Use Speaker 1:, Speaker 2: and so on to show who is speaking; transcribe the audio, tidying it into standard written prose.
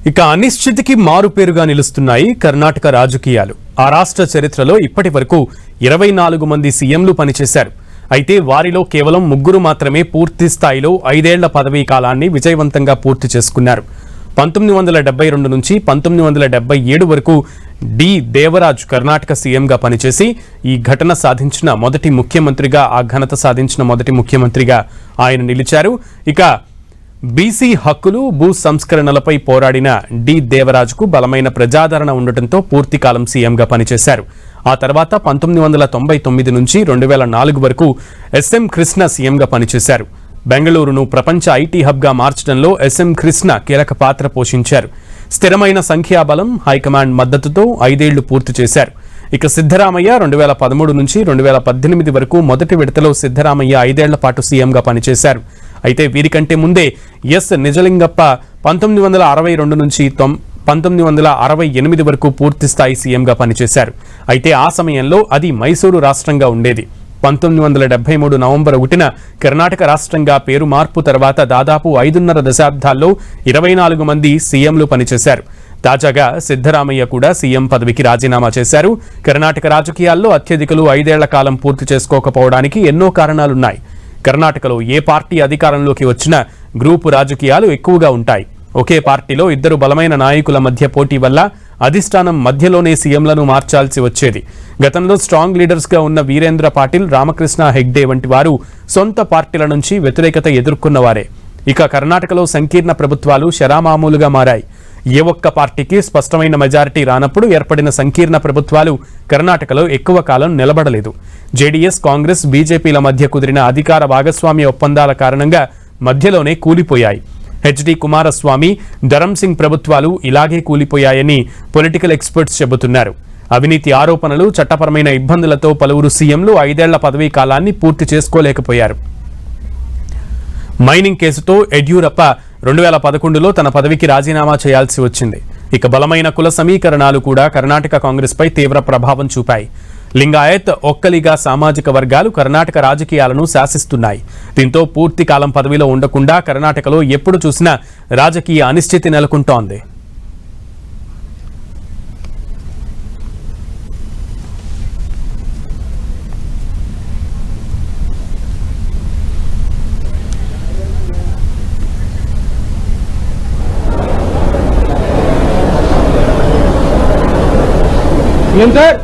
Speaker 1: ఇక అనిశ్చితికి మారుపేరుగా నిలుస్తున్నాయి కర్ణాటక రాజకీయాలు. ఆ రాష్ట్ర చరిత్రలో ఇప్పటి వరకు 24 మంది సీఎంలు పనిచేశారు. అయితే వారిలో కేవలం 3 మాత్రమే పూర్తి స్థాయిలో 5 ఏళ్ల పదవీ కాలాన్ని విజయవంతంగా పూర్తి చేసుకున్నారు. 1972 నుంచి 1977 వరకు డి దేవరాజ్ కర్ణాటక సీఎంగా పనిచేసి ఈ ఘటన సాధించిన మొదటి ముఖ్యమంత్రిగా ఆయన నిలిచారు. ఇక బీసీ హక్కులు, భూ సంస్కరణలపై పోరాడిన డి దేవరాజ్కు బలమైన ప్రజాదరణ ఉండటంతో పూర్తికాలం సీఎంగా పనిచేశారు. ఆ తర్వాత 1999 నుంచి 2004 వరకు ఎస్ఎం కృష్ణ సీఎంగా పనిచేశారు. బెంగళూరును ప్రపంచ ఐటీ హబ్గా మార్చడంలో ఎస్ఎం కృష్ణ కీలక పాత్ర పోషించారు. స్థిరమైన సంఖ్యాబలం, హైకమాండ్ మద్దతుతో 5 ఏళ్లు పూర్తి చేశారు. ఇక సిద్ధరామయ్య 2013 నుంచి 2018 వరకు మొదటి విడతలో సిద్ధరామయ్య 5 ఏళ్ల పాటు సీఎంగా పనిచేశారు. అయితే వీరికంటే ముందే ఎస్ నిజలింగప్ప 1962 నుంచి 1968 వరకు పూర్తిస్థాయి సీఎంగా పనిచేశారు. అయితే ఆ సమయంలో అది మైసూరు రాష్ట్రంగా ఉండేది. 1973 నవంబర్ 1న కర్ణాటక రాష్ట్రంగా పేరు మార్పు తర్వాత దాదాపు 5.5 దశాబ్దాల్లో 24 మంది సీఎంలు పనిచేశారు. తాజాగా సిద్ధరామయ్య కూడా సీఎం పదవికి రాజీనామా చేశారు. కర్ణాటక రాజకీయాల్లో అత్యధికులు 5 ఏళ్ల కాలం పూర్తి చేసుకోకపోవడానికి ఎన్నో కారణాలున్నాయి. కర్ణాటకలో ఏ పార్టీ అధికారంలోకి వచ్చినా గ్రూపు రాజకీయాలు ఎక్కువగా ఉంటాయి. ఒకే పార్టీలో 2 బలమైన నాయకుల మధ్య పోటీ వల్ల అధిష్టానం మధ్యలోనే సీఎంలను మార్చాల్సి వచ్చేది. గతంలో స్ట్రాంగ్ లీడర్స్గా ఉన్న వీరేంద్ర పాటిల్, రామకృష్ణ హెగ్డే వంటి వారు సొంత పార్టీల నుంచి వ్యతిరేకత ఎదుర్కొన్నవారే. ఇక కర్ణాటకలో సంకీర్ణ ప్రభుత్వాలు శరామామూలుగా మారాయి. ఏ ఒక్క పార్టీకి స్పష్టమైన మెజారిటీ రానప్పుడు ఏర్పడిన సంకీర్ణ ప్రభుత్వాలు కర్ణాటకలో ఎక్కువ కాలం నిలబడలేదు. జేడీఎస్, కాంగ్రెస్, బీజేపీల మధ్య కుదిరిన అధికార భాగస్వామ్య ఒప్పందాల కారణంగా మధ్యలోనే కూలిపోయాయి. హెచ్డి కుమారస్వామి, ధరమ్ సింగ్ ప్రభుత్వాలు ఇలాగే కూలిపోయాయని పొలిటికల్ ఎక్స్పర్ట్స్ చెబుతున్నారు. అవినీతి ఆరోపణలు, చట్టపరమైన ఇబ్బందులతో పలువురు సీఎంలు 5 ఏళ్ల పదవీ కాలాన్ని పూర్తి చేసుకోలేకపోయారు. మైనింగ్ కేసుతో యడ్యూరప్ప 2011లో తన పదవికి రాజీనామా చేయాల్సి వచ్చింది. ఇక బలమైన కుల సమీకరణాలు కూడా కర్ణాటక కాంగ్రెస్పై తీవ్ర ప్రభావం చూపాయి. లింగాయత్, ఒక్కలిగా సామాజిక వర్గాలు కర్ణాటక రాజకీయాలను శాసిస్తున్నాయి. దీంతో పూర్తి కాలం పదవిలో ఉండకుండా కర్ణాటకలో ఎప్పుడు చూసినా రాజకీయ అనిశ్చితి నెలకొంటోంది.
Speaker 2: ఏం సార్?